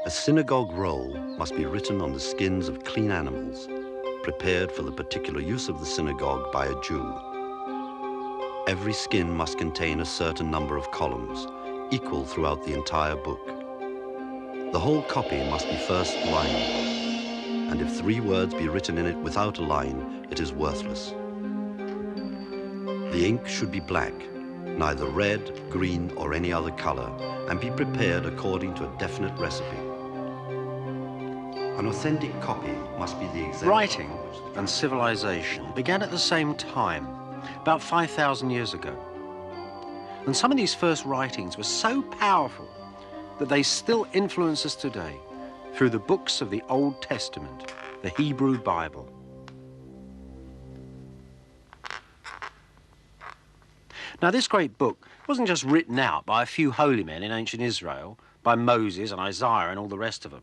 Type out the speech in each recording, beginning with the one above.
A synagogue roll must be written on the skins of clean animals, prepared for the particular use of the synagogue by a Jew. Every skin must contain a certain number of columns, equal throughout the entire book. The whole copy must be first lined, and if 3 words be written in it without a line, it is worthless. The ink should be black, neither red, green, or any other color, and be prepared according to a definite recipe. An authentic copy must be the exact... Writing and civilization began at the same time, about 5,000 years ago. And some of these first writings were so powerful that they still influence us today through the books of the Old Testament, the Hebrew Bible. Now, this great book wasn't just written out by a few holy men in ancient Israel, by Moses and Isaiah and all the rest of them.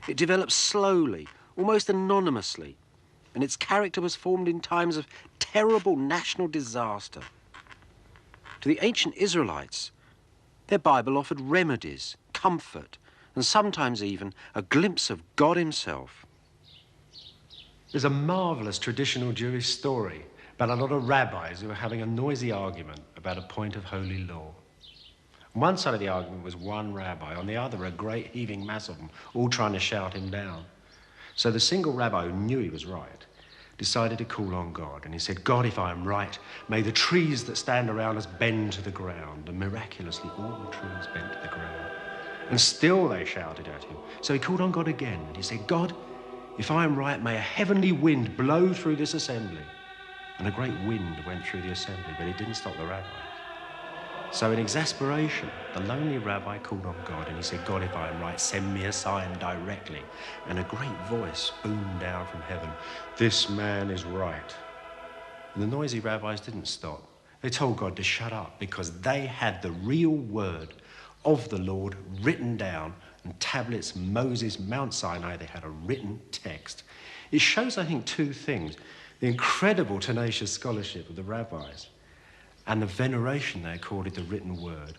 It developed slowly, almost anonymously, and its character was formed in times of terrible national disaster. To the ancient Israelites, their Bible offered remedies, comfort, and sometimes even a glimpse of God himself. There's a marvelous traditional Jewish story about a lot of rabbis who were having a noisy argument about a point of holy law. On one side of the argument was one rabbi, on the other a great heaving mass of them, all trying to shout him down. So the single rabbi who knew he was right decided to call on God, and he said, God, if I am right, may the trees that stand around us bend to the ground. And miraculously, all the trees bent to the ground. And still they shouted at him. So he called on God again, and he said, God, if I am right, may a heavenly wind blow through this assembly. And a great wind went through the assembly, but it didn't stop the rabbis. So in exasperation, the lonely rabbi called on God, and he said, God, if I am right, send me a sign directly. And a great voice boomed down from heaven, this man is right. And the noisy rabbis didn't stop. They told God to shut up because they had the real word of the Lord written down on tablets, Moses, Mount Sinai. They had a written text. It shows, I think, 2 things. The incredible tenacious scholarship of the rabbis and the veneration they accorded the written word.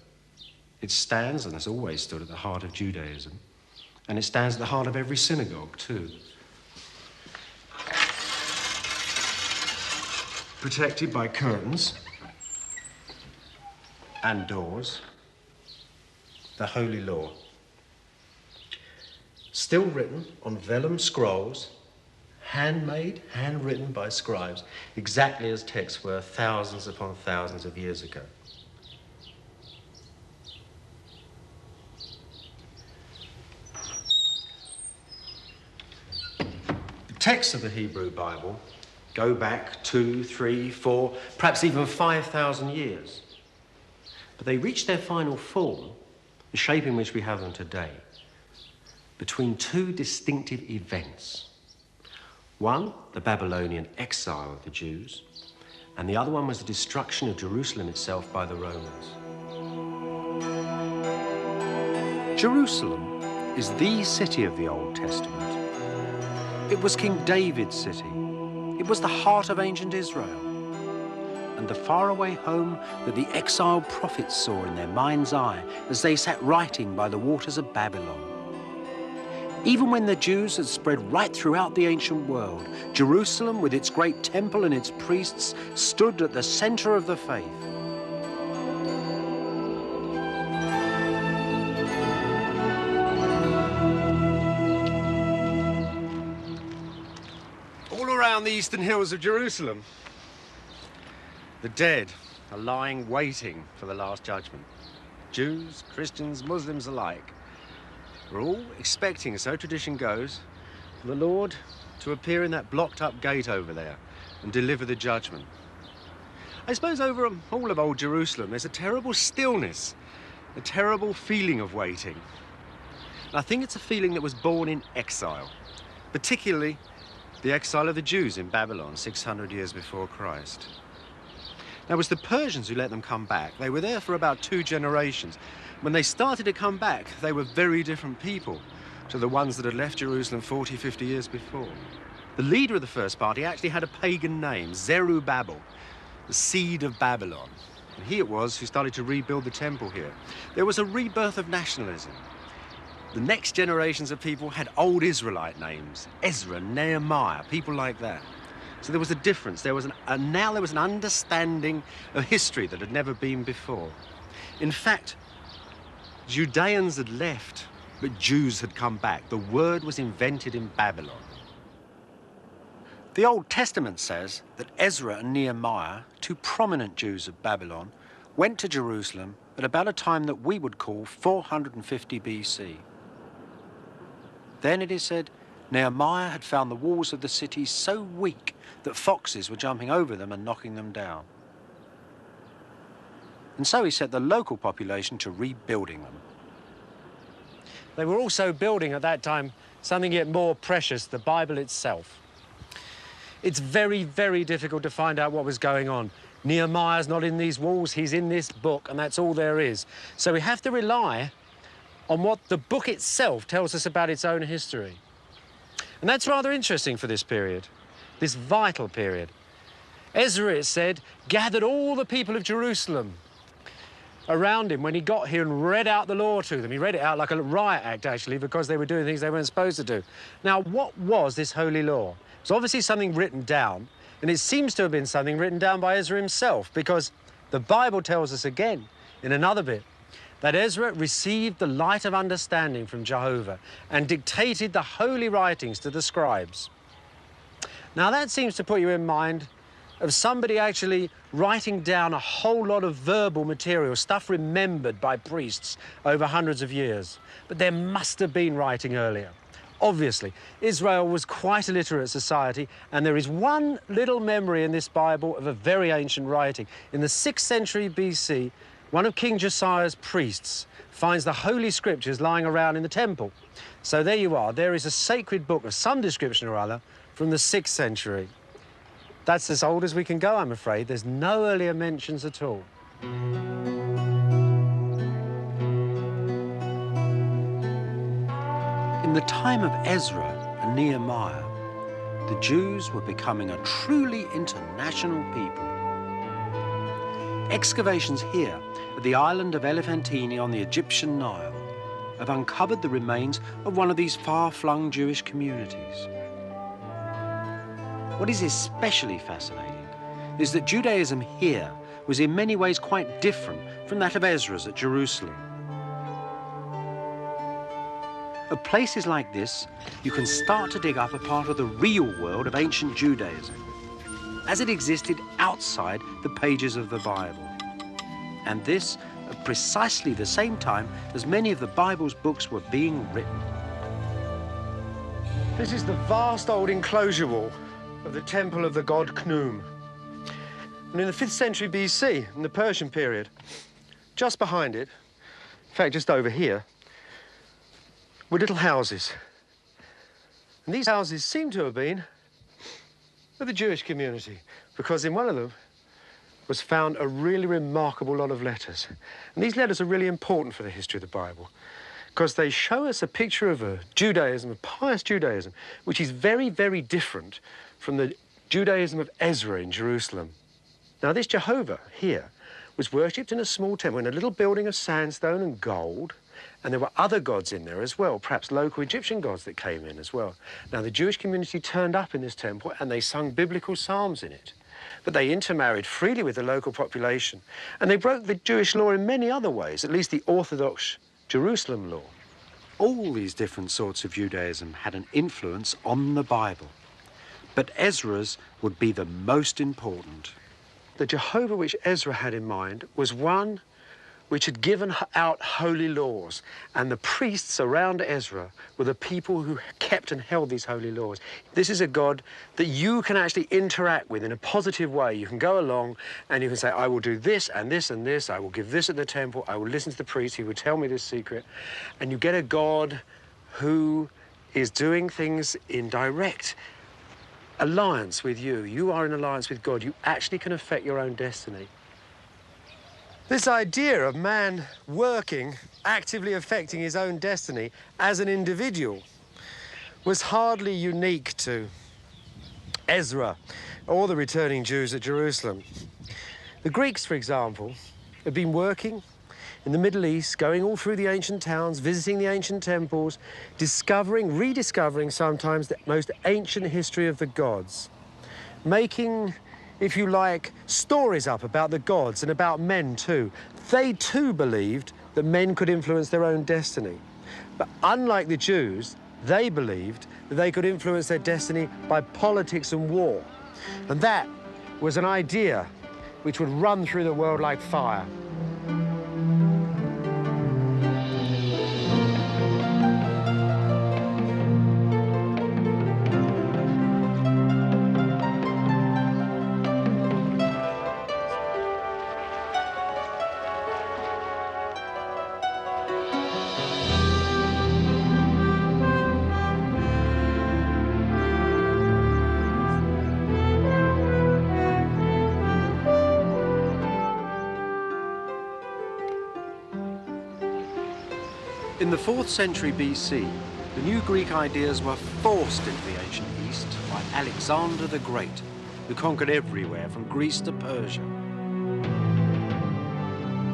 It stands, and has always stood, at the heart of Judaism, and it stands at the heart of every synagogue, too. Protected by curtains and doors, the Holy Law. Still written on vellum scrolls, handmade, handwritten by scribes, exactly as texts were thousands upon thousands of years ago. The texts of the Hebrew Bible go back 2, 3, 4, perhaps even 5,000 years. But they reach their final form, the shape in which we have them today, between 2 distinctive events. One, the Babylonian exile of the Jews, and the other one was the destruction of Jerusalem itself by the Romans. Jerusalem is the city of the Old Testament. It was King David's city. It was the heart of ancient Israel, and the faraway home that the exiled prophets saw in their mind's eye as they sat writing by the waters of Babylon. Even when the Jews had spread right throughout the ancient world, Jerusalem, with its great temple and its priests, stood at the center of the faith. All around the eastern hills of Jerusalem, the dead are lying waiting for the Last Judgment. Jews, Christians, Muslims alike. We're all expecting, so tradition goes, for the Lord to appear in that blocked-up gate over there and deliver the judgment. I suppose over all of old Jerusalem, there's a terrible stillness, a terrible feeling of waiting. And I think it's a feeling that was born in exile, particularly the exile of the Jews in Babylon 600 years before Christ. Now, it was the Persians who let them come back. They were there for about 2 generations. When they started to come back, they were very different people to the ones that had left Jerusalem 40, 50 years before. The leader of the first party actually had a pagan name, Zerubbabel, the seed of Babylon. And he it was who started to rebuild the temple here. There was a rebirth of nationalism. The next generations of people had old Israelite names, Ezra, Nehemiah, people like that. So there was a difference. Now there was an understanding of history that had never been before. In fact, Judeans had left, but Jews had come back. The word was invented in Babylon. The Old Testament says that Ezra and Nehemiah, two prominent Jews of Babylon, went to Jerusalem at about a time that we would call 450 BC. Then it is said, Nehemiah had found the walls of the city so weak that foxes were jumping over them and knocking them down. And so he set the local population to rebuilding them. They were also building at that time something yet more precious, the Bible itself. It's very, very difficult to find out what was going on. Nehemiah's not in these walls, he's in this book, and that's all there is. So we have to rely on what the book itself tells us about its own history. And that's rather interesting for this period, this vital period. Ezra, it said, gathered all the people of Jerusalem around him when he got here and read out the law to them. He read it out like a riot act, actually, because they were doing things they weren't supposed to do. Now, what was this holy law? It's obviously something written down, and it seems to have been something written down by Ezra himself, because the Bible tells us again, in another bit, that Ezra received the light of understanding from Jehovah and dictated the holy writings to the scribes. Now, that seems to put you in mind of somebody actually writing down a whole lot of verbal material, stuff remembered by priests over hundreds of years. But there must have been writing earlier. Obviously, Israel was quite a literate society, and there is one little memory in this Bible of a very ancient writing. In the 6th century BC, one of King Josiah's priests finds the Holy Scriptures lying around in the temple. So there you are. There is a sacred book of some description or other from the 6th century. That's as old as we can go, I'm afraid. There's no earlier mentions at all. In the time of Ezra and Nehemiah, the Jews were becoming a truly international people. Excavations here at the island of Elephantine on the Egyptian Nile have uncovered the remains of one of these far-flung Jewish communities. What is especially fascinating is that Judaism here was in many ways quite different from that of Ezra's at Jerusalem. At places like this, you can start to dig up a part of the real world of ancient Judaism, as it existed outside the pages of the Bible. And this at precisely the same time as many of the Bible's books were being written. This is the vast old enclosure wall of the temple of the god Khnum. And in the 5th century BC, in the Persian period, just behind it, in fact just over here, were little houses. And these houses seem to have been of the Jewish community, because in one of them was found a really remarkable lot of letters. And these letters are really important for the history of the Bible, because they show us a picture of a Judaism, a pious Judaism, which is very, very different from the Judaism of Ezra in Jerusalem. Now, this Jehovah here was worshipped in a small temple, in a little building of sandstone and gold, and there were other gods in there as well, perhaps local Egyptian gods that came in as well. Now, the Jewish community turned up in this temple and they sung biblical psalms in it. But they intermarried freely with the local population, and they broke the Jewish law in many other ways, at least the Orthodox Jerusalem law. All these different sorts of Judaism had an influence on the Bible, but Ezra's would be the most important. The Jehovah which Ezra had in mind was one which had given out holy laws, and the priests around Ezra were the people who kept and held these holy laws. This is a God that you can actually interact with in a positive way. You can go along and you can say, I will do this and this and this, I will give this at the temple, I will listen to the priest, he will tell me this secret. And you get a God who is doing things in direct alliance with you. You are in alliance with God. You actually can affect your own destiny. This idea of man working, actively affecting his own destiny as an individual was hardly unique to Ezra or the returning Jews at Jerusalem. The Greeks, for example, had been working in the Middle East, going all through the ancient towns, visiting the ancient temples, discovering, rediscovering sometimes the most ancient history of the gods, making, if you like, stories up about the gods and about men too. They too believed that men could influence their own destiny. But unlike the Jews, they believed that they could influence their destiny by politics and war. And that was an idea which would run through the world like fire. In the 4th century BC, the new Greek ideas were forced into the ancient East by Alexander the Great, who conquered everywhere from Greece to Persia.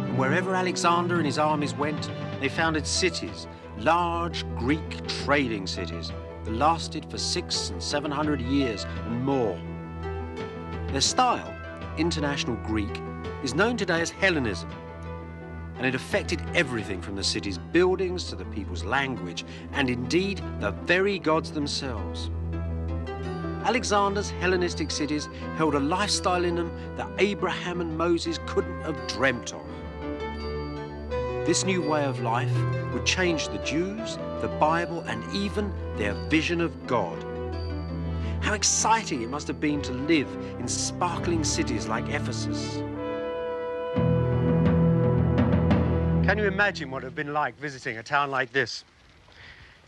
And wherever Alexander and his armies went, they founded cities, large Greek trading cities that lasted for 600 and 700 years and more. Their style, International Greek, is known today as Hellenism, and it affected everything from the city's buildings to the people's language, and indeed the very gods themselves. Alexander's Hellenistic cities held a lifestyle in them that Abraham and Moses couldn't have dreamt of. This new way of life would change the Jews, the Bible, and even their vision of God. How exciting it must have been to live in sparkling cities like Ephesus. Can you imagine what it would have been like visiting a town like this?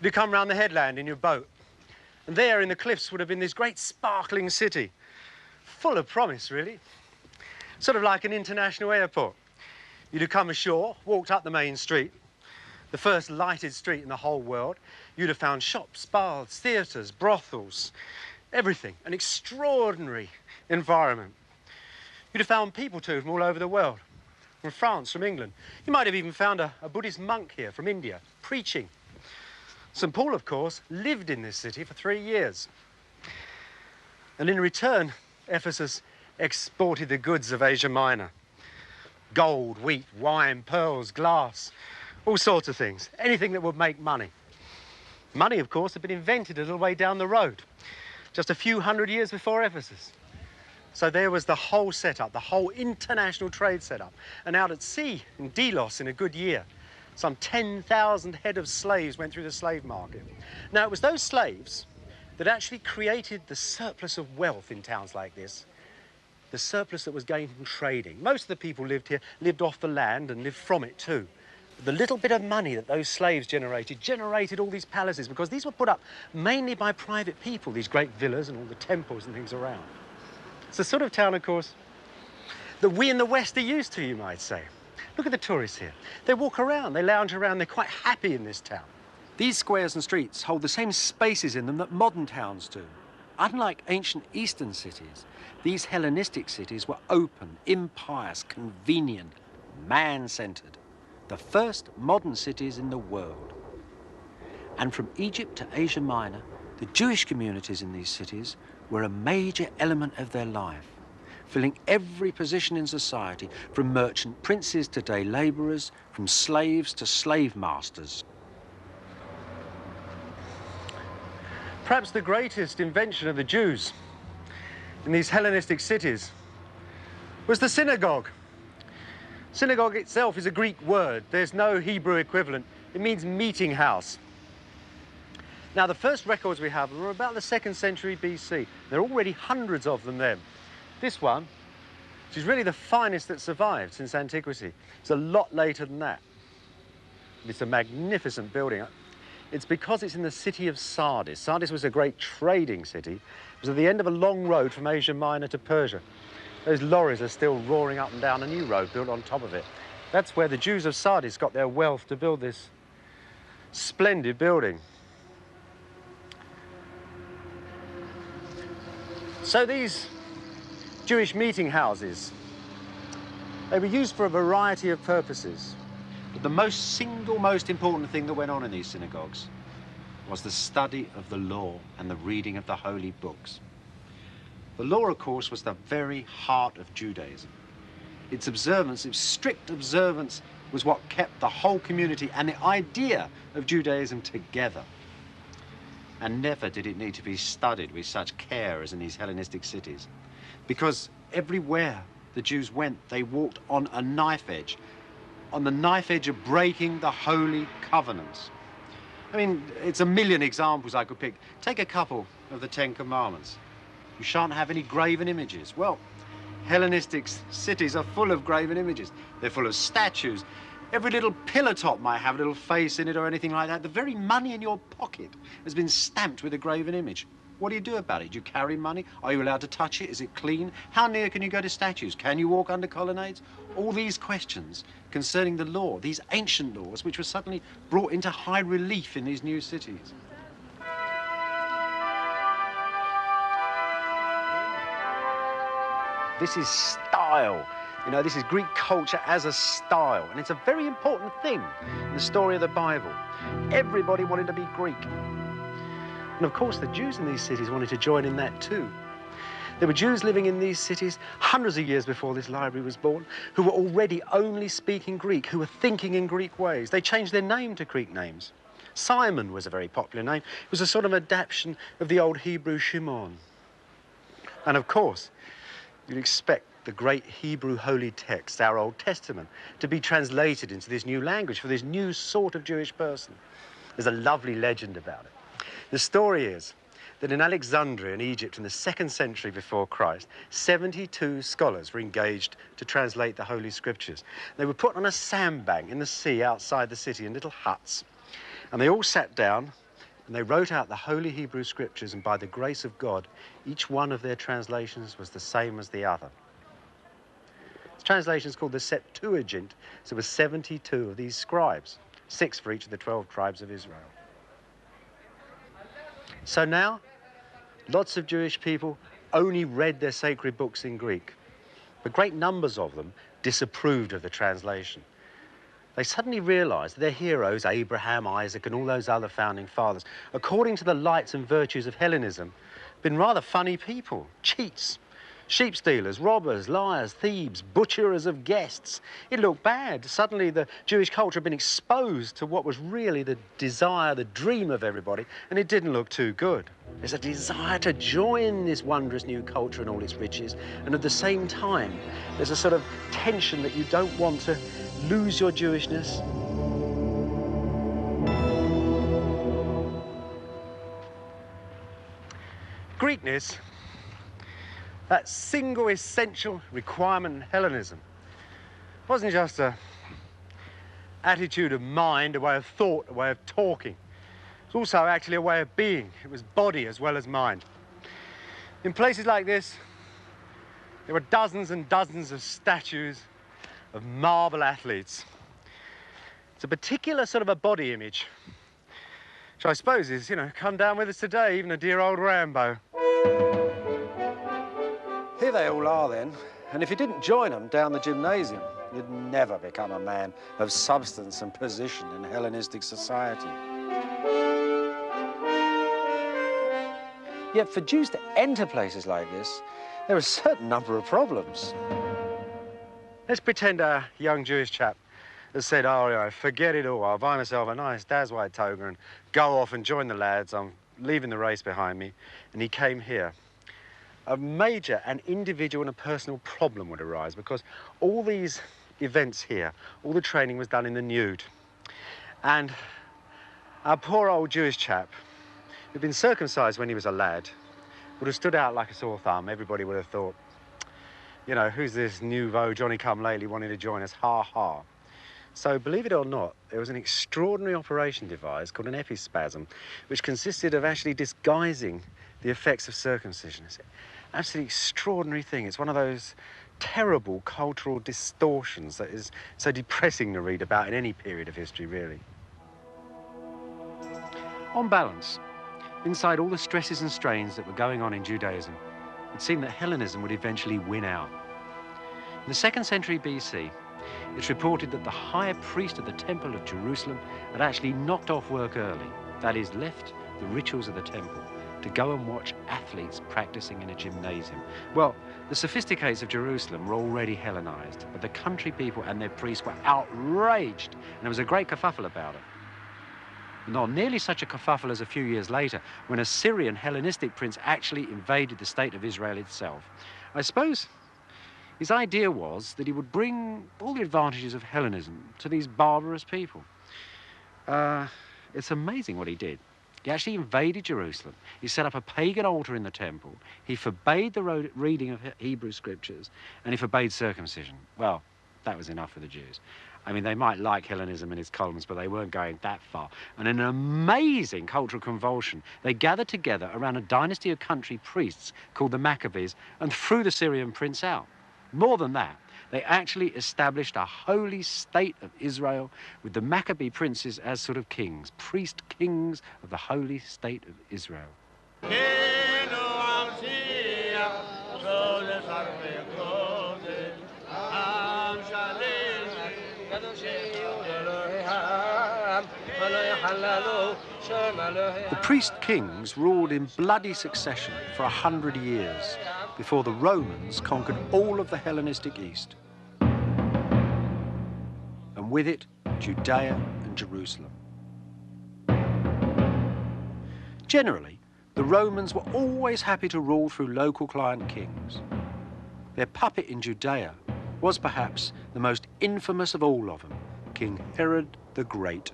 You'd come round the headland in your boat, and there in the cliffs would have been this great sparkling city, full of promise, really. Sort of like an international airport. You'd have come ashore, walked up the main street, the first lighted street in the whole world. You'd have found shops, baths, theatres, brothels, everything. An extraordinary environment. You'd have found people too from all over the world. From France, from England. You might have even found a Buddhist monk here from India, preaching. St. Paul, of course, lived in this city for 3 years. And in return, Ephesus exported the goods of Asia Minor. Gold, wheat, wine, pearls, glass, all sorts of things. Anything that would make money. Money, of course, had been invented a little way down the road, just a few hundred years before Ephesus. So there was the whole setup, the whole international trade setup. And out at sea, in Delos, in a good year, some 10,000 head of slaves went through the slave market. Now, it was those slaves that actually created the surplus of wealth in towns like this, the surplus that was gained from trading. Most of the people lived here, lived off the land and lived from it too. The little bit of money that those slaves generated all these palaces, because these were put up mainly by private people, these great villas and all the temples and things around. It's the sort of town, of course, that we in the West are used to, you might say. Look at the tourists here. They walk around, they lounge around, they're quite happy in this town. These squares and streets hold the same spaces in them that modern towns do. Unlike ancient Eastern cities, these Hellenistic cities were open, impious, convenient, man-centered. The first modern cities in the world. And from Egypt to Asia Minor, the Jewish communities in these cities were a major element of their life, filling every position in society, from merchant princes to day labourers, from slaves to slave masters. Perhaps the greatest invention of the Jews in these Hellenistic cities was the synagogue. Synagogue itself is a Greek word. There's no Hebrew equivalent. It means meeting house. Now, the first records we have are about the 2nd century BC. There are already hundreds of them then. This one, which is really the finest that survived since antiquity, is a lot later than that. It's a magnificent building. It's because it's in the city of Sardis. Sardis was a great trading city. It was at the end of a long road from Asia Minor to Persia. Those lorries are still roaring up and down a new road built on top of it. That's where the Jews of Sardis got their wealth to build this splendid building. So these Jewish meeting houses They were used for a variety of purposes. But the most important thing that went on in these synagogues was the study of the law and the reading of the holy books. The law, of course, was the very heart of Judaism. Its observance, its strict observance, was what kept the whole community and the idea of Judaism together. And never did it need to be studied with such care as in these Hellenistic cities, because everywhere the Jews went, they walked on a knife edge, on the knife edge of breaking the holy covenants. I mean, it's a million examples I could pick. Take a couple of the Ten Commandments. You shan't have any graven images. Well, Hellenistic cities are full of graven images. They're full of statues. Every little pillar top might have a little face in it or anything like that. The very money in your pocket has been stamped with a graven image. What do you do about it? Do you carry money? Are you allowed to touch it? Is it clean? How near can you go to statues? Can you walk under colonnades? All these questions concerning the law, these ancient laws, which were suddenly brought into high relief in these new cities. This is style. You know, this is Greek culture as a style, and it's a very important thing in the story of the Bible. Everybody wanted to be Greek. And of course, the Jews in these cities wanted to join in that too. There were Jews living in these cities hundreds of years before this library was born, who were already only speaking Greek, who were thinking in Greek ways. They changed their name to Greek names. Simon was a very popular name. It was a sort of adaptation of the old Hebrew Shimon. And of course, you'd expect the great Hebrew holy text, our Old Testament, to be translated into this new language for this new sort of Jewish person. There's a lovely legend about it. The story is that in Alexandria in Egypt in the 2nd century before Christ, 72 scholars were engaged to translate the Holy Scriptures. They were put on a sandbank in the sea outside the city in little huts. And they all sat down and they wrote out the Holy Hebrew Scriptures, and by the grace of God, each one of their translations was the same as the other. This translation is called the Septuagint, so there were 72 of these scribes, 6 for each of the 12 tribes of Israel. So now, lots of Jewish people only read their sacred books in Greek, but great numbers of them disapproved of the translation. They suddenly realized that their heroes, Abraham, Isaac, and all those other founding fathers, according to the lights and virtues of Hellenism, had been rather funny people, cheats, sheep stealers, robbers, liars, thieves, butcherers of guests. It looked bad. Suddenly the Jewish culture had been exposed to what was really the desire, the dream of everybody, and it didn't look too good. There's a desire to join this wondrous new culture and all its riches, and at the same time, there's a sort of tension that you don't want to lose your Jewishness. Greekness, that single essential requirement in Hellenism, wasn't just an attitude of mind, a way of thought, a way of talking. It's also actually a way of being. It was body as well as mind. In places like this, there were dozens and dozens of statues of marble athletes. It's a particular sort of a body image, which I suppose is, you know, come down with us today, even a dear old Rambo. Here they all are then, and if you didn't join them down the gymnasium, you'd never become a man of substance and position in Hellenistic society. Yet for Jews to enter places like this, there are a certain number of problems. Let's pretend a young Jewish chap has said, oh, you know, forget it all, I'll buy myself a nice Daz white toga and go off and join the lads, I'm leaving the race behind me, and he came here. A major and individual and a personal problem would arise, because all these events here, all the training was done in the nude. And our poor old Jewish chap, who'd been circumcised when he was a lad, would have stood out like a sore thumb. Everybody would have thought, you know, who's this nouveau Johnny-come-lately wanting to join us? Ha ha. So, believe it or not, there was an extraordinary operation devised called an epispasm, which consisted of actually disguising the effects of circumcision. It's an absolutely extraordinary thing. It's one of those terrible cultural distortions that is so depressing to read about in any period of history, really. On balance, inside all the stresses and strains that were going on in Judaism, it seemed that Hellenism would eventually win out. In the 2nd century BC, it's reported that the high priest of the Temple of Jerusalem had actually knocked off work early, that is, left the rituals of the temple to go and watch athletes practicing in a gymnasium. Well, the sophisticates of Jerusalem were already Hellenized, but the country people and their priests were outraged, and there was a great kerfuffle about it. Not nearly such a kerfuffle as a few years later, when a Syrian Hellenistic prince actually invaded the state of Israel itself. I suppose his idea was that he would bring all the advantages of Hellenism to these barbarous people. It's amazing what he did. He actually invaded Jerusalem. He set up a pagan altar in the temple. He forbade the reading of Hebrew scriptures, and he forbade circumcision. Well, that was enough for the Jews. I mean, they might like Hellenism in its columns, but they weren't going that far. And in an amazing cultural convulsion, they gathered together around a dynasty of country priests called the Maccabees and threw the Syrian prince out. More than that, they actually established a holy state of Israel with the Maccabee princes as sort of kings, priest kings of the holy state of Israel. The priest kings ruled in bloody succession for 100 years before the Romans conquered all of the Hellenistic East, and with it, Judea and Jerusalem. Generally, the Romans were always happy to rule through local client kings. Their puppet in Judea was perhaps the most infamous of all of them, King Herod the Great.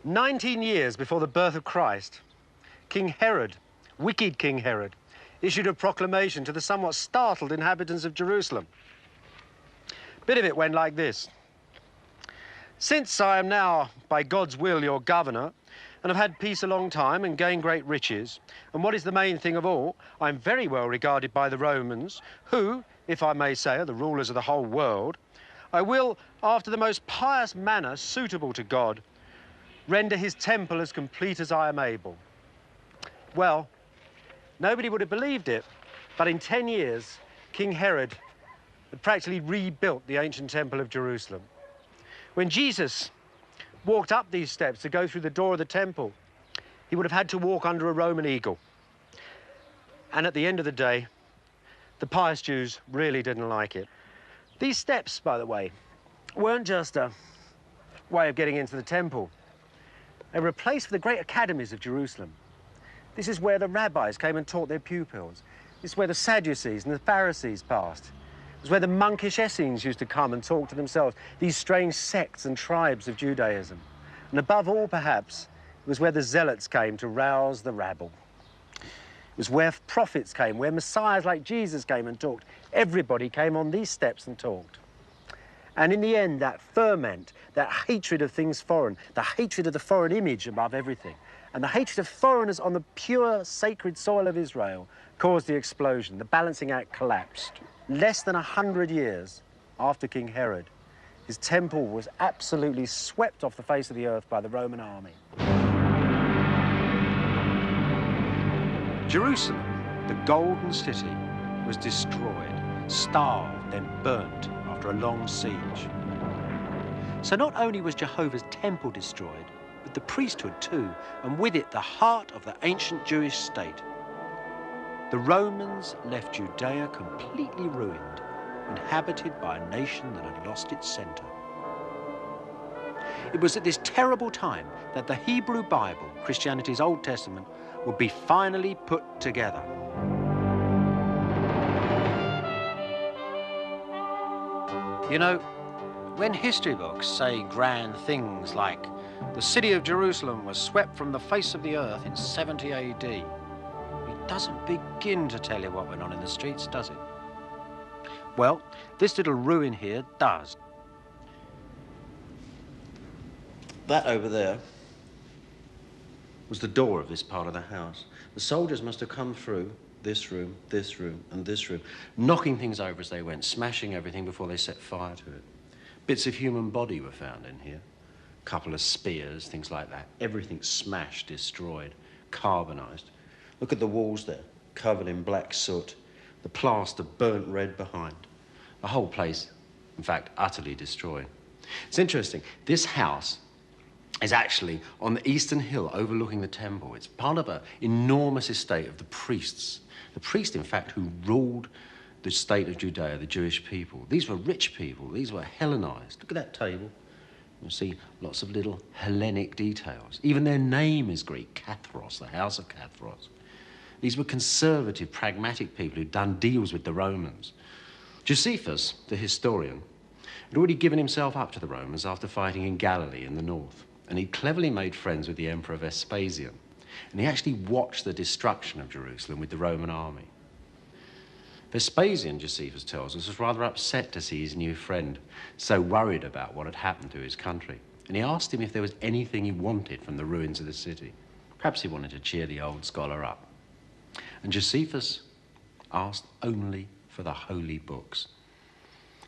19 years before the birth of Christ, King Herod, wicked King Herod, issued a proclamation to the somewhat startled inhabitants of Jerusalem. Bit of it went like this. Since I am now, by God's will, your governor, and have had peace a long time and gained great riches, and what is the main thing of all, I am very well regarded by the Romans, who, if I may say, are the rulers of the whole world, I will, after the most pious manner suitable to God, render his temple as complete as I am able. Well, nobody would have believed it, but in 10 years, King Herod had practically rebuilt the ancient temple of Jerusalem. When Jesus walked up these steps to go through the door of the temple, he would have had to walk under a Roman eagle. And at the end of the day, the pious Jews really didn't like it. These steps, by the way, weren't just a way of getting into the temple. They were a place for the great academies of Jerusalem. This is where the rabbis came and taught their pupils. This is where the Sadducees and the Pharisees passed. It was where the monkish Essenes used to come and talk to themselves, these strange sects and tribes of Judaism. And above all, perhaps, it was where the zealots came to rouse the rabble. It was where prophets came, where messiahs like Jesus came and talked. Everybody came on these steps and talked. And in the end, that ferment, that hatred of things foreign, the hatred of the foreign image above everything, and the hatred of foreigners on the pure, sacred soil of Israel caused the explosion. The balancing act collapsed. Less than 100 years after King Herod, his temple was absolutely swept off the face of the earth by the Roman army. Jerusalem, the golden city, was destroyed, starved, then burnt after a long siege. So not only was Jehovah's temple destroyed, but the priesthood too, and with it the heart of the ancient Jewish state. The Romans left Judea completely ruined, inhabited by a nation that had lost its center. It was at this terrible time that the Hebrew Bible, Christianity's Old Testament, would be finally put together. You know, when history books say grand things like the city of Jerusalem was swept from the face of the earth in 70 AD, it doesn't begin to tell you what went on in the streets, does it? Well, this little ruin here does. That over there was the door of this part of the house. The soldiers must have come through this room, and this room, knocking things over as they went, smashing everything before they set fire to it. Bits of human body were found in here. A couple of spears, things like that. Everything smashed, destroyed, carbonized. Look at the walls there, covered in black soot. The plaster burnt red behind. The whole place, in fact, utterly destroyed. It's interesting. This house is actually on the eastern hill overlooking the temple. It's part of an enormous estate of the priests. The priests, in fact, who ruled the state of Judea, the Jewish people. These were rich people. These were Hellenized. Look at that table. You'll see lots of little Hellenic details. Even their name is Greek, Kathros, the house of Kathros. These were conservative, pragmatic people who'd done deals with the Romans. Josephus, the historian, had already given himself up to the Romans after fighting in Galilee in the north, and he'd cleverly made friends with the Emperor Vespasian, and he actually watched the destruction of Jerusalem with the Roman army. Vespasian, Josephus tells us, was rather upset to see his new friend so worried about what had happened to his country, and he asked him if there was anything he wanted from the ruins of the city. Perhaps he wanted to cheer the old scholar up. And Josephus asked only for the holy books.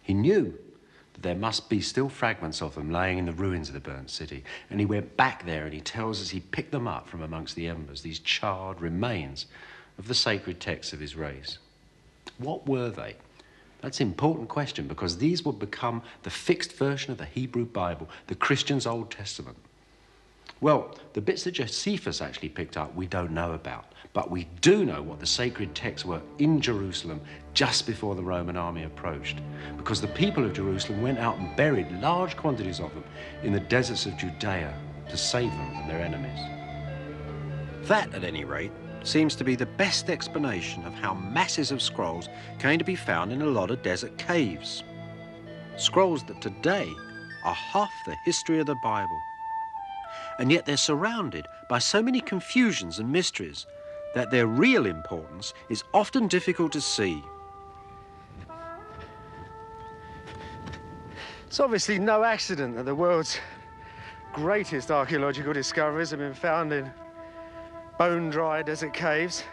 He knew that there must be still fragments of them laying in the ruins of the burnt city, and he went back there and he tells us he picked them up from amongst the embers, these charred remains of the sacred texts of his race. What were they? That's an important question, because these would become the fixed version of the Hebrew Bible, the Christian's Old Testament. Well, the bits that Josephus actually picked up we don't know about, but we do know what the sacred texts were in Jerusalem just before the Roman army approached, because the people of Jerusalem went out and buried large quantities of them in the deserts of Judea to save them from their enemies. That, at any rate, seems to be the best explanation of how masses of scrolls came to be found in a lot of desert caves. Scrolls that today are half the history of the Bible. And yet they're surrounded by so many confusions and mysteries that their real importance is often difficult to see. It's obviously no accident that the world's greatest archaeological discoveries have been found in bone-dry desert caves.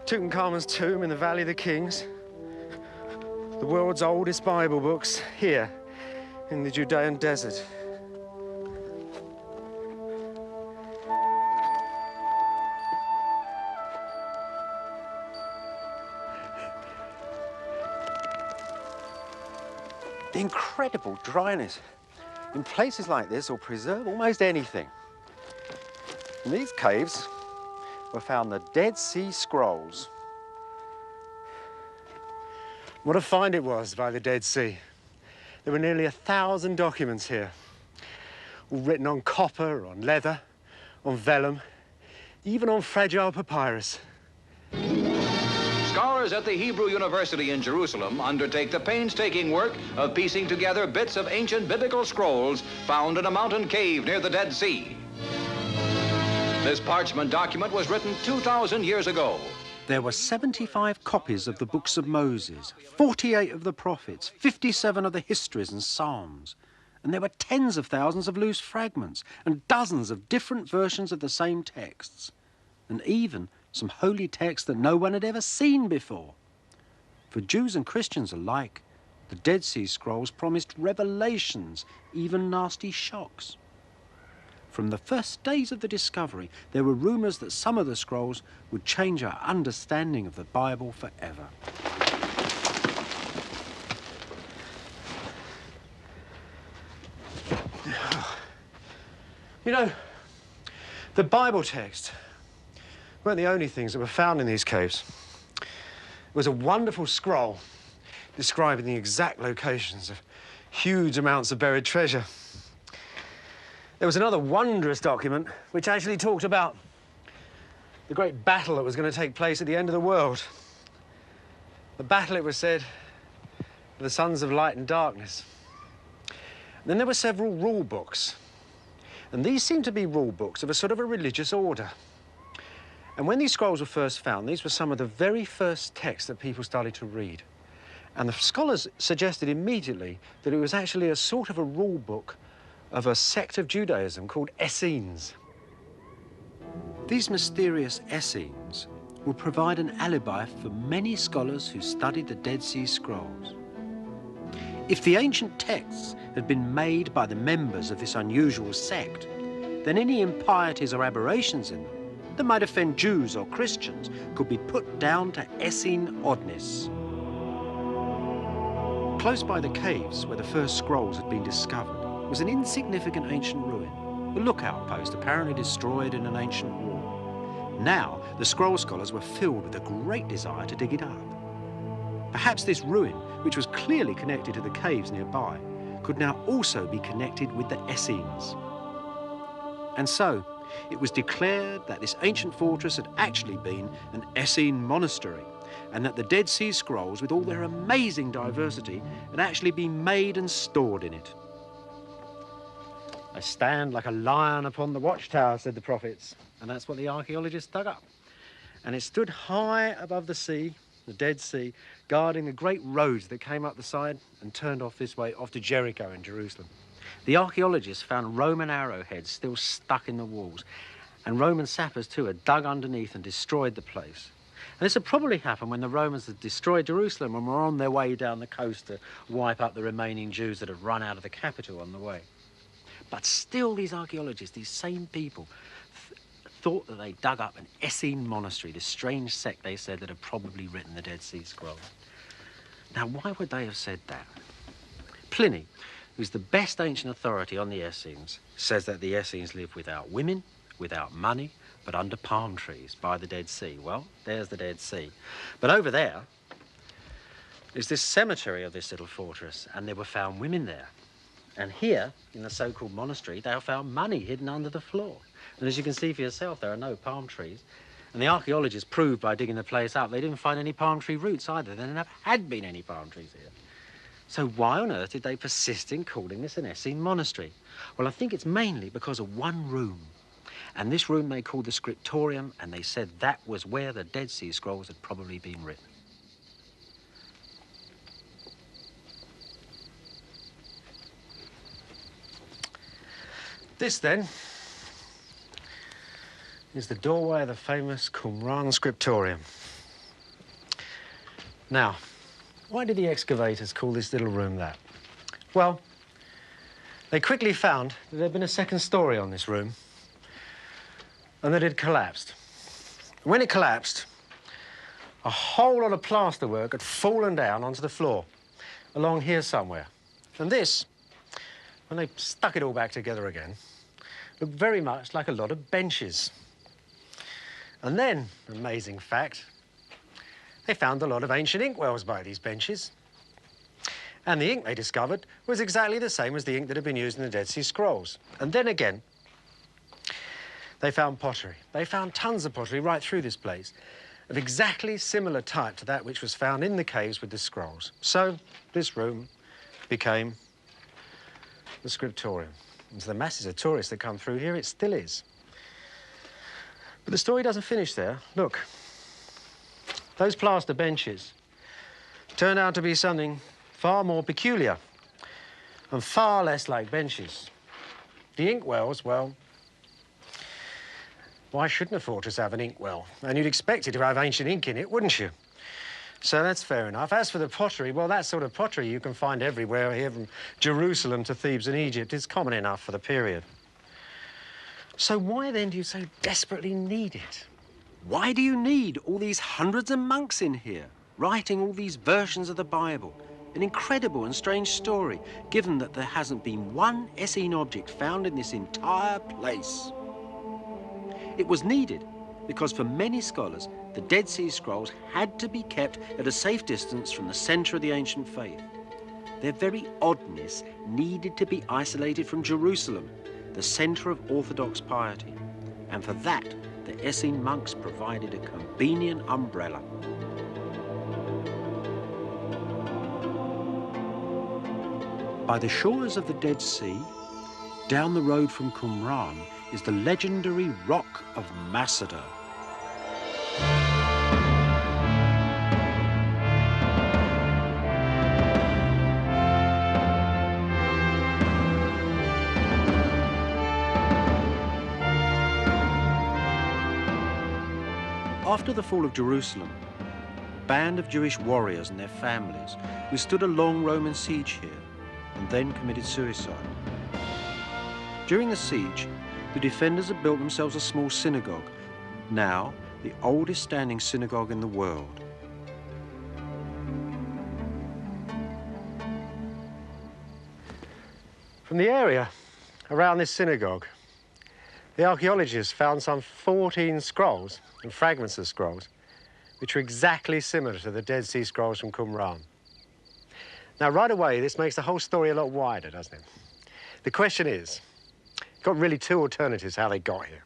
Tutankhamun's tomb in the Valley of the Kings. The world's oldest Bible books here in the Judean desert. The incredible dryness in places like this will preserve almost anything. In these caves were found the Dead Sea Scrolls. What a find it was by the Dead Sea. There were nearly 1,000 documents here, all written on copper, on leather, on vellum, even on fragile papyrus. Scholars at the Hebrew University in Jerusalem undertake the painstaking work of piecing together bits of ancient biblical scrolls found in a mountain cave near the Dead Sea. This parchment document was written 2,000 years ago. There were 75 copies of the books of Moses, 48 of the prophets, 57 of the histories and psalms. And there were tens of thousands of loose fragments and dozens of different versions of the same texts. And even some holy texts that no one had ever seen before. For Jews and Christians alike, the Dead Sea Scrolls promised revelations, even nasty shocks. From the first days of the discovery, there were rumours that some of the scrolls would change our understanding of the Bible forever. You know, the Bible text weren't the only things that were found in these caves. It was a wonderful scroll describing the exact locations of huge amounts of buried treasure. There was another wondrous document which actually talked about the great battle that was going to take place at the end of the world. The battle, it was said, of the sons of light and darkness. And then there were several rule books. And these seemed to be rule books of a sort of a religious order. And when these scrolls were first found, these were some of the very first texts that people started to read. And the scholars suggested immediately that it was actually a sort of a rule book of a sect of Judaism called Essenes. These mysterious Essenes will provide an alibi for many scholars who studied the Dead Sea Scrolls. If the ancient texts had been made by the members of this unusual sect, then any impieties or aberrations in them that might offend Jews or Christians could be put down to Essene oddness. Close by the caves where the first scrolls had been discovered was an insignificant ancient ruin, a lookout post apparently destroyed in an ancient war. Now, the scroll scholars were filled with a great desire to dig it up. Perhaps this ruin, which was clearly connected to the caves nearby, could now also be connected with the Essenes. And so, it was declared that this ancient fortress had actually been an Essene monastery, and that the Dead Sea Scrolls, with all their amazing diversity, had actually been made and stored in it. I stand like a lion upon the watchtower, said the prophets, and that's what the archaeologists dug up. And it stood high above the sea, the Dead Sea, guarding the great roads that came up the side and turned off this way, off to Jericho in Jerusalem. The archaeologists found Roman arrowheads still stuck in the walls, and Roman sappers too had dug underneath and destroyed the place. And this had probably happened when the Romans had destroyed Jerusalem and were on their way down the coast to wipe up the remaining Jews that had run out of the capital on the way. But still these archaeologists, these same people, thought that they dug up an Essene monastery, this strange sect they said that had probably written the Dead Sea Scrolls. Now, why would they have said that? Pliny, who's the best ancient authority on the Essenes, says that the Essenes lived without women, without money, but under palm trees by the Dead Sea. Well, there's the Dead Sea. But over there is this cemetery of this little fortress, and there were found women there. And here, in the so-called monastery, they found money hidden under the floor. And as you can see for yourself, there are no palm trees. And the archaeologists proved by digging the place up, they didn't find any palm tree roots either. There never had been any palm trees here. So why on earth did they persist in calling this an Essene monastery? Well, I think it's mainly because of one room. And this room they called the scriptorium, and they said that was where the Dead Sea Scrolls had probably been written. This, then, is the doorway of the famous Qumran scriptorium. Now, why did the excavators call this little room that? Well, they quickly found that there had been a second story on this room and that it had collapsed. When it collapsed, a whole lot of plasterwork had fallen down onto the floor, along here somewhere. And this, when they stuck it all back together again, looked very much like a lot of benches. And then, amazing fact, they found a lot of ancient inkwells by these benches. And the ink they discovered was exactly the same as the ink that had been used in the Dead Sea Scrolls. And then again, they found pottery. They found tons of pottery right through this place of exactly similar type to that which was found in the caves with the scrolls. So this room became the scriptorium. And to the masses of tourists that come through here, it still is. But the story doesn't finish there. Look, those plaster benches turned out to be something far more peculiar and far less like benches. The inkwells, well, why shouldn't a fortress have an inkwell? And you'd expect it to have ancient ink in it, wouldn't you? So that's fair enough. As for the pottery, well, that sort of pottery you can find everywhere here from Jerusalem to Thebes and Egypt. It's common enough for the period. So why then do you so desperately need it? Why do you need all these hundreds of monks in here, writing all these versions of the Bible? An incredible and strange story, given that there hasn't been one Essene object found in this entire place. It was needed because for many scholars, the Dead Sea Scrolls had to be kept at a safe distance from the centre of the ancient faith. Their very oddness needed to be isolated from Jerusalem, the centre of Orthodox piety. And for that, the Essene monks provided a convenient umbrella. By the shores of the Dead Sea, down the road from Qumran, is the legendary Rock of Masada. After the fall of Jerusalem, a band of Jewish warriors and their families withstood a long Roman siege here and then committed suicide. During the siege, the defenders had built themselves a small synagogue, now the oldest standing synagogue in the world. From the area around this synagogue, the archaeologists found some 14 scrolls and fragments of scrolls which are exactly similar to the Dead Sea Scrolls from Qumran. Now, right away, this makes the whole story a lot wider, doesn't it? The question is, you've got really two alternatives how they got here.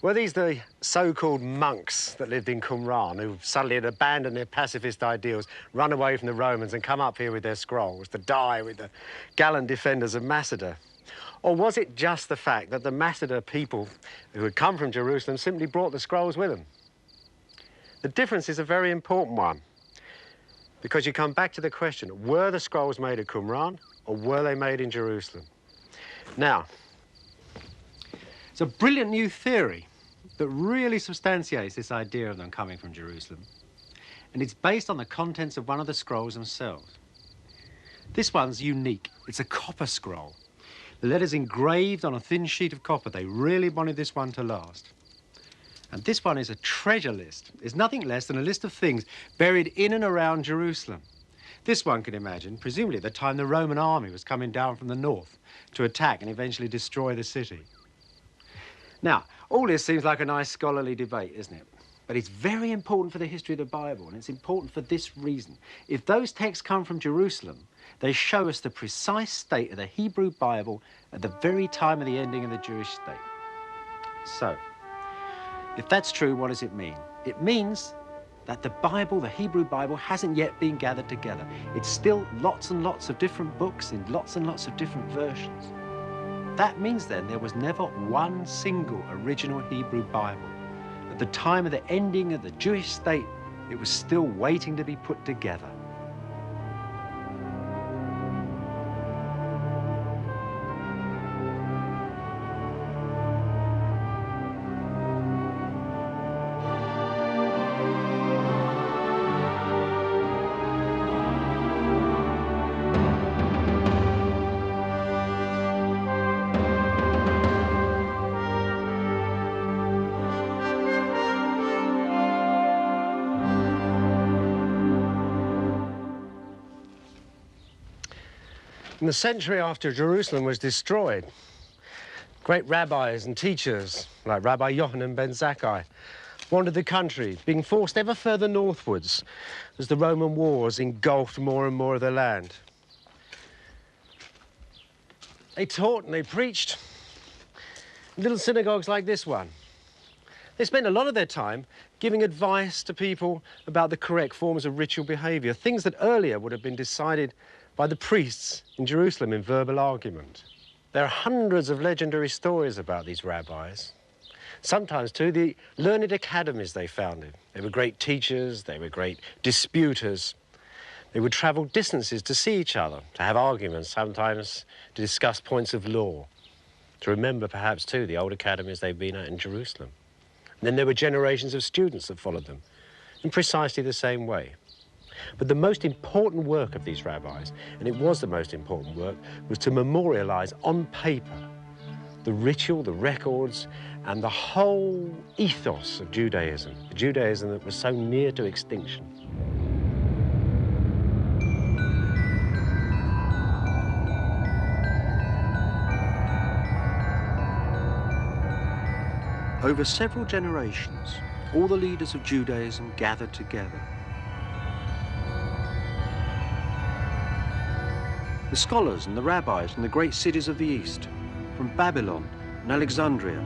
Were these the so-called monks that lived in Qumran who suddenly had abandoned their pacifist ideals, run away from the Romans and come up here with their scrolls to die with the gallant defenders of Masada? Or was it just the fact that the Masada people who had come from Jerusalem simply brought the scrolls with them? The difference is a very important one, because you come back to the question, were the scrolls made at Qumran or were they made in Jerusalem? Now, it's a brilliant new theory that really substantiates this idea of them coming from Jerusalem. And it's based on the contents of one of the scrolls themselves. This one's unique. It's a copper scroll. The letter's engraved on a thin sheet of copper. They really wanted this one to last. And this one is a treasure list. It's nothing less than a list of things buried in and around Jerusalem. This one can imagine, presumably at the time the Roman army was coming down from the north to attack and eventually destroy the city. Now, all this seems like a nice scholarly debate, isn't it? But it's very important for the history of the Bible, and it's important for this reason. If those texts come from Jerusalem, they show us the precise state of the Hebrew Bible at the very time of the ending of the Jewish state. So, if that's true, what does it mean? It means that the Bible, the Hebrew Bible, hasn't yet been gathered together. It's still lots and lots of different books in lots and lots of different versions. That means then there was never one single original Hebrew Bible. At the time of the ending of the Jewish state, it was still waiting to be put together. In the century after Jerusalem was destroyed, great rabbis and teachers like Rabbi Yochanan ben Zakkai wandered the country, being forced ever further northwards as the Roman wars engulfed more and more of the land. They taught and they preached in little synagogues like this one. They spent a lot of their time giving advice to people about the correct forms of ritual behavior, things that earlier would have been decided by the priests in Jerusalem in verbal argument. There are hundreds of legendary stories about these rabbis. Sometimes, too, the learned academies they founded. They were great teachers, they were great disputers. They would travel distances to see each other, to have arguments, sometimes to discuss points of law, to remember, perhaps, too, the old academies they've been at in Jerusalem. And then there were generations of students that followed them in precisely the same way. But the most important work of these rabbis, and it was the most important work, was to memorialize on paper the ritual, the records, and the whole ethos of Judaism, the Judaism that was so near to extinction. Over several generations, all the leaders of Judaism gathered together. The scholars and the rabbis from the great cities of the East, from Babylon and Alexandria.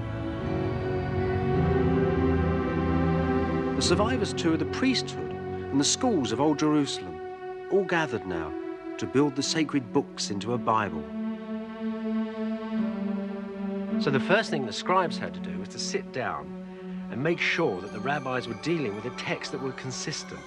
The survivors too of the priesthood and the schools of Old Jerusalem, all gathered now to build the sacred books into a Bible. So the first thing the scribes had to do was to sit down and make sure that the rabbis were dealing with a text that were consistent.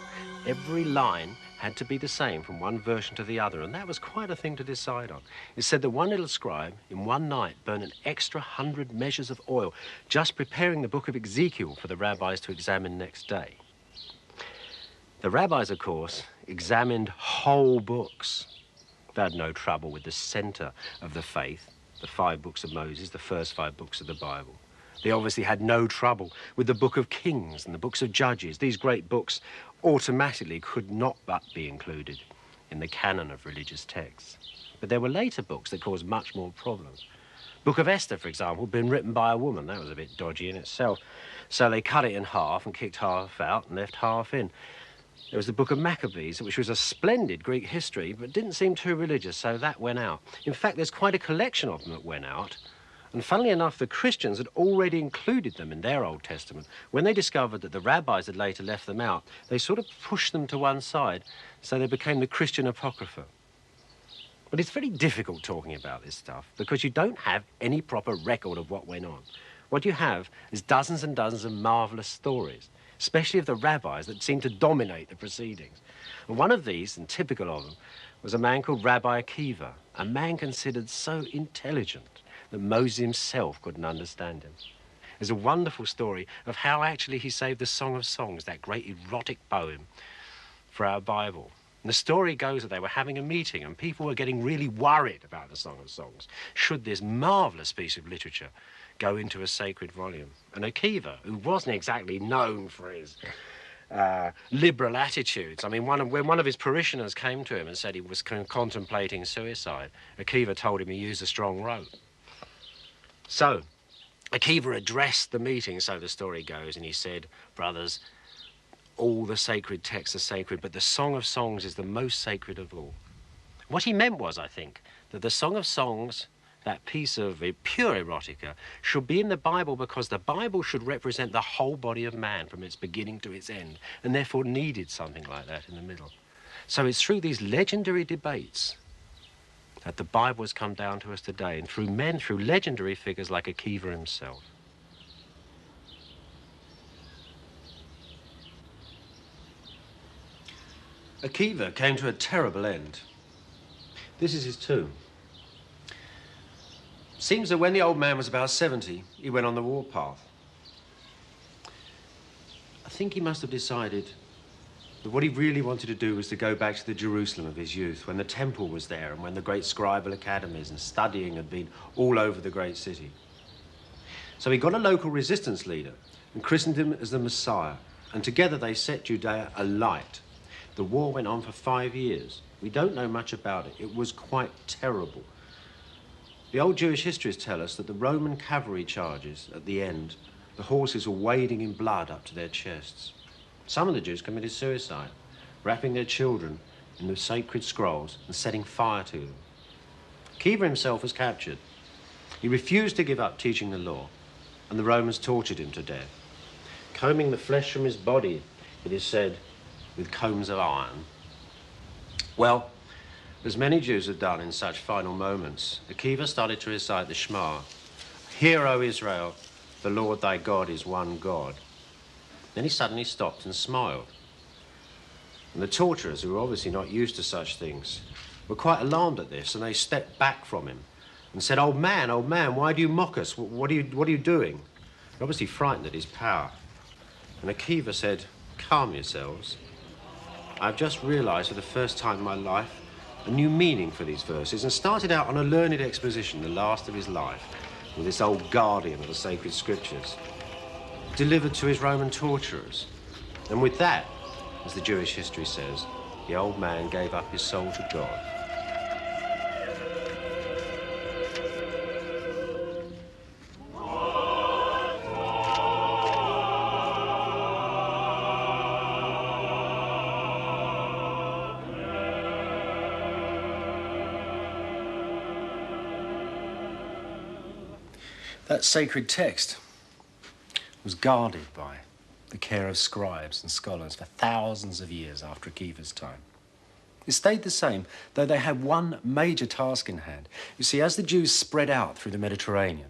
Every line had to be the same from one version to the other, and that was quite a thing to decide on. It said that one little scribe, in one night, burned an extra 100 measures of oil, just preparing the book of Ezekiel for the rabbis to examine next day. The rabbis, of course, examined whole books. They had no trouble with the center of the faith, the 5 books of Moses, the first 5 books of the Bible. They obviously had no trouble with the book of Kings and the books of Judges. These great books automatically could not but be included in the canon of religious texts. But there were later books that caused much more problems. Book of Esther, for example, had been written by a woman. That was a bit dodgy in itself. So they cut it in half and kicked half out and left half in. There was the Book of Maccabees, which was a splendid Greek history, but didn't seem too religious, so that went out. In fact, there's quite a collection of them that went out. And funnily enough, the Christians had already included them in their Old Testament. When they discovered that the rabbis had later left them out, they sort of pushed them to one side, so they became the Christian Apocrypha. But it's very difficult talking about this stuff because you don't have any proper record of what went on. What you have is dozens and dozens of marvellous stories, especially of the rabbis that seemed to dominate the proceedings. And one of these, and typical of them, was a man called Rabbi Akiva, a man considered so intelligent that Moses himself couldn't understand him. There's a wonderful story of how actually he saved the Song of Songs, that great erotic poem, for our Bible. And the story goes that they were having a meeting and people were getting really worried about the Song of Songs. Should this marvellous piece of literature go into a sacred volume? And Akiva, who wasn't exactly known for his liberal attitudes. I mean, when one of his parishioners came to him and said he was contemplating suicide, Akiva told him he used a strong rope. So, Akiva addressed the meeting, so the story goes, and he said, brothers, all the sacred texts are sacred, but the Song of Songs is the most sacred of all. What he meant was, I think, that the Song of Songs, that piece of pure erotica, should be in the Bible because the Bible should represent the whole body of man from its beginning to its end, and therefore needed something like that in the middle. So it's through these legendary debates that the Bible has come down to us today, and through men, through legendary figures like Akiva himself. Akiva came to a terrible end. This is his tomb. Seems that when the old man was about 70, he went on the warpath. I think he must have decided that what he really wanted to do was to go back to the Jerusalem of his youth, when the temple was there and when the great scribal academies and studying had been all over the great city. So he got a local resistance leader and christened him as the Messiah, and together they set Judea alight. The war went on for 5 years. We don't know much about it. It was quite terrible. The old Jewish histories tell us that the Roman cavalry charges at the end, the horses were wading in blood up to their chests. Some of the Jews committed suicide, wrapping their children in the sacred scrolls and setting fire to them. Akiva himself was captured. He refused to give up teaching the law, and the Romans tortured him to death. Combing the flesh from his body, it is said, with combs of iron. Well, as many Jews had done in such final moments, Akiva started to recite the Shema. Hear, O Israel, the Lord thy God is one God. Then he suddenly stopped and smiled. And the torturers, who were obviously not used to such things, were quite alarmed at this, and they stepped back from him and said, old man, why do you mock us? What are you doing? They're obviously frightened at his power. And Akiva said, calm yourselves. I've just realised for the first time in my life a new meaning for these verses, and started out on a learned exposition, the last of his life, with this old guardian of the sacred scriptures, delivered to his Roman torturers. And with that, as the Jewish history says, the old man gave up his soul to God. That sacred text was guarded by the care of scribes and scholars for thousands of years after Akiva's time. It stayed the same, though they had one major task in hand. You see, as the Jews spread out through the Mediterranean,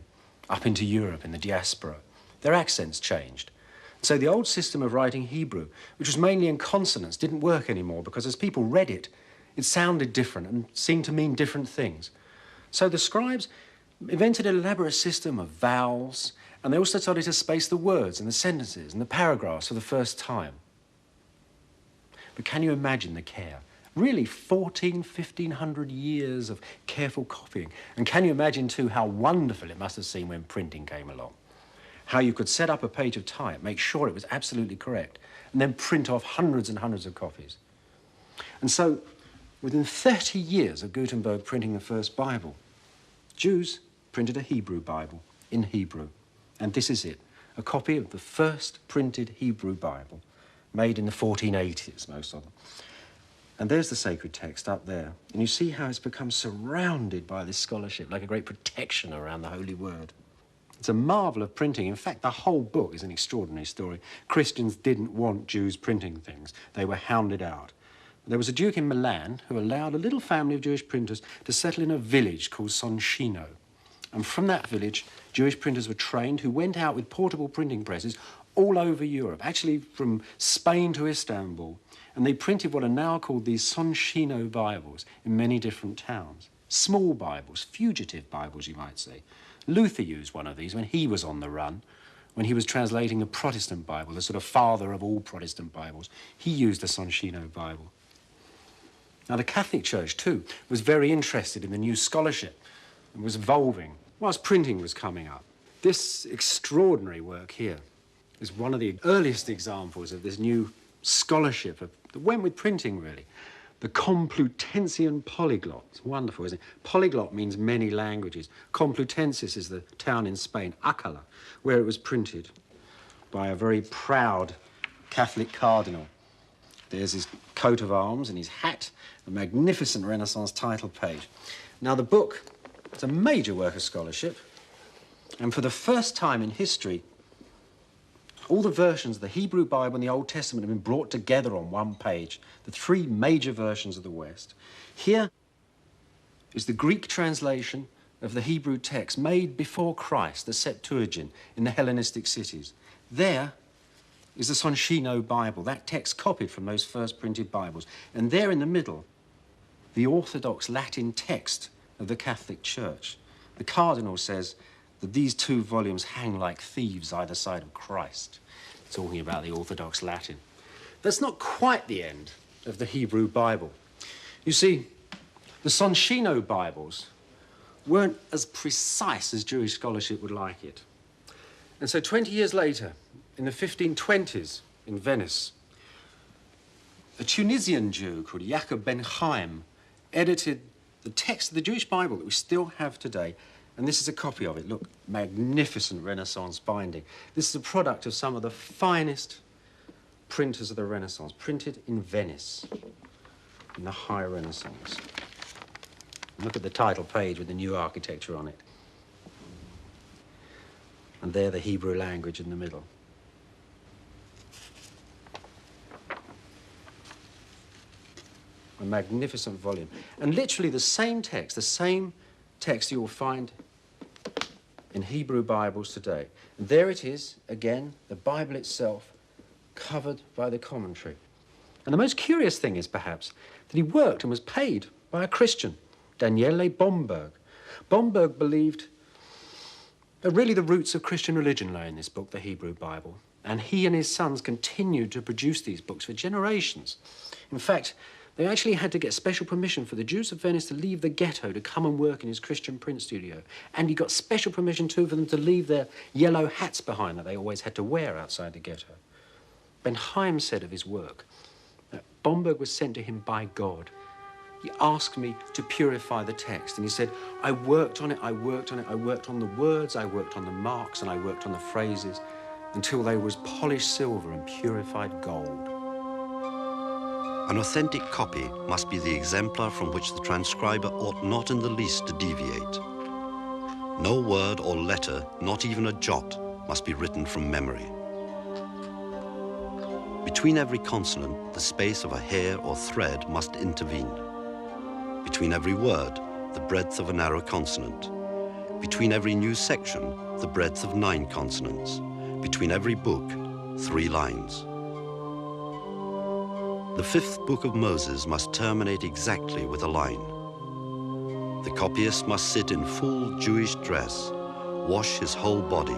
up into Europe in the diaspora, their accents changed. So the old system of writing Hebrew, which was mainly in consonants, didn't work anymore because as people read it, it sounded different and seemed to mean different things. So the scribes invented an elaborate system of vowels, and they also started to space the words and the sentences and the paragraphs for the first time. But can you imagine the care? Really, 1,500 years of careful copying. And can you imagine, too, how wonderful it must have seemed when printing came along? How you could set up a page of type, make sure it was absolutely correct, and then print off hundreds and hundreds of copies. And so Within 30 years of Gutenberg printing the first Bible, Jews printed a Hebrew Bible in Hebrew. And this is it, a copy of the first printed Hebrew Bible, made in the 1480s, most of them. And there's the sacred text up there. And you see how it's become surrounded by this scholarship, like a great protection around the Holy Word. It's a marvel of printing. In fact, the whole book is an extraordinary story. Christians didn't want Jews printing things. They were hounded out. There was a duke in Milan who allowed a little family of Jewish printers to settle in a village called Soncino. And from that village, Jewish printers were trained who went out with portable printing presses all over Europe, actually from Spain to Istanbul. And they printed what are now called these Soncino Bibles in many different towns. Small Bibles, fugitive Bibles, you might say. Luther used one of these when he was on the run, when he was translating the Protestant Bible, the sort of father of all Protestant Bibles. He used the Soncino Bible. Now, the Catholic Church, too, was very interested in the new scholarship and was evolving whilst printing was coming up. This extraordinary work here is one of the earliest examples of this new scholarship that went with printing, really. The Complutensian Polyglot. It's wonderful, isn't it? Polyglot means many languages. Complutensis is the town in Spain, Alcalá, where it was printed by a very proud Catholic cardinal. There's his coat of arms and his hat, a magnificent Renaissance title page. Now, the book is a major work of scholarship, and for the first time in history, all the versions of the Hebrew Bible and the Old Testament have been brought together on one page, the three major versions of the West. Here is the Greek translation of the Hebrew text made before Christ, the Septuagint, in the Hellenistic cities. There is the Soncino Bible, that text copied from those first printed Bibles. And there in the middle, the Orthodox Latin text of the Catholic Church. The cardinal says that these two volumes hang like thieves either side of Christ, talking about the Orthodox Latin. That's not quite the end of the Hebrew Bible. You see, the Soncino Bibles weren't as precise as Jewish scholarship would like it. And so 20 years later, in the 1520s in Venice, a Tunisian Jew called Jacob Ben Chaim edited the text of the Jewish Bible that we still have today. And this is a copy of it. Look, magnificent Renaissance binding. This is a product of some of the finest printers of the Renaissance, printed in Venice in the High Renaissance. And look at the title page with the new architecture on it. And there the Hebrew language in the middle. A magnificent volume. And literally the same text you will find in Hebrew Bibles today. And there it is, again, the Bible itself, covered by the commentary. And the most curious thing is, perhaps, that he worked and was paid by a Christian, Daniele Bomberg. Bomberg believed that really the roots of Christian religion lay in this book, the Hebrew Bible. And he and his sons continued to produce these books for generations. In fact, they actually had to get special permission for the Jews of Venice to leave the ghetto to come and work in his Christian print studio. And he got special permission, too, for them to leave their yellow hats behind that they always had to wear outside the ghetto. Ben Chaim said of his work that Bomberg was sent to him by God. He asked me to purify the text, and he said, I worked on it, I worked on it, I worked on the words, I worked on the marks, and I worked on the phrases until they were as polished silver and purified gold. An authentic copy must be the exemplar from which the transcriber ought not in the least to deviate. No word or letter, not even a jot, must be written from memory. Between every consonant, the space of a hair or thread must intervene. Between every word, the breadth of a narrow consonant. Between every new section, the breadth of 9 consonants. Between every book, 3 lines. The 5th book of Moses must terminate exactly with a line. The copyist must sit in full Jewish dress, wash his whole body,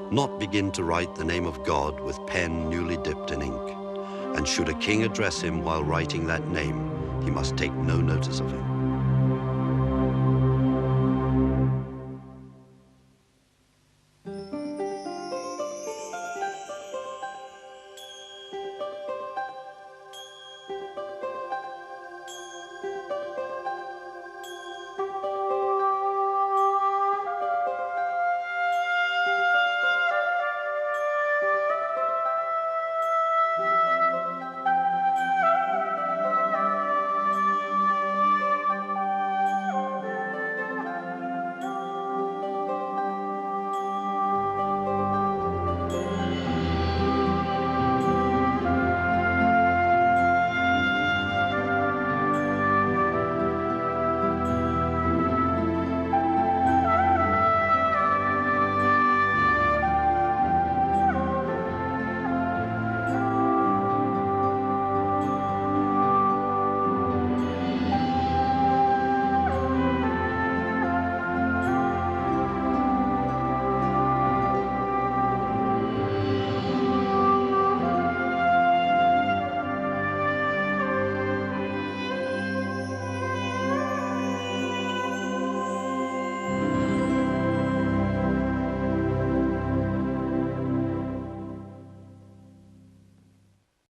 not begin to write the name of God with pen newly dipped in ink, and should a king address him while writing that name, he must take no notice of him.